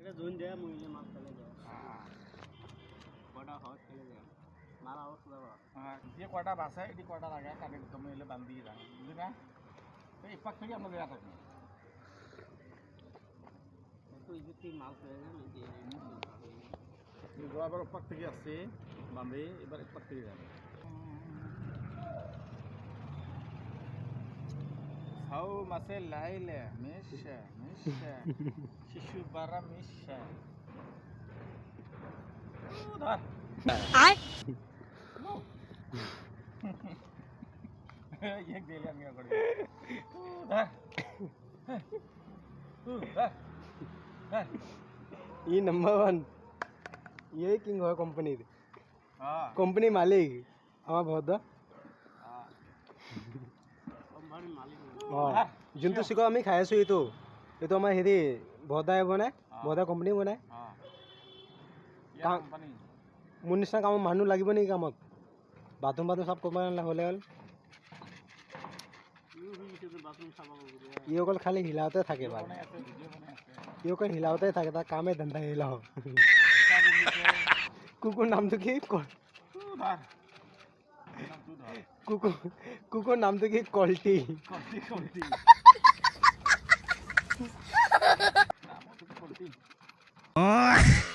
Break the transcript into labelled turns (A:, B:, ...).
A: এটা জোন দেয়া মহিলা মাছ ফেলে দেয়া কটা হাওয়া ফেলে দেয়া মারা অবস্থা দাও
B: যে কটা বাসে এটি কটা লাগে কাটে তুমি এলে বান্ধি দাও বুঝলি না এই পাক থেকে আমরা দেয়া থাকি
A: একটু ইজিতে মাছ হয়ে যায় এই
B: এই গোয়াবার পাক থেকে আসছে বান্ধে এবার এক পাক থেকে যাবে হাউ মাসে লাইলে মিশে শিশু বারা মিশে ধর
C: আয়
B: एक दे लिया मेरा पड़े धर
D: ये नंबर 1 ये किंग हो कंपनी
B: हां
D: कंपनी मालिक আমার বহুত
A: কোম্পানি মালিক
D: যোনটো চিক আমি খাই আছো এইটো আমাৰ হেৰি ভদাই বনাই ভদা কোম্পানী বনাই
B: कंपनी
D: মোৰ নিচিনা কামত মানুহ লাগিব নেকি কামত বাথৰুম চব কৰিব হ'লে হ'ল
A: বাথরুম সাফা করবে
D: ই অকল খালি হিলাওতে থাকে ভাল ই অকল হিলাওতে থাকে তাৰ কামে ধন্দা হিলাও কুকুৰ নামটো কি কুকুৰ নামটো কি কল্টি
B: कल्टी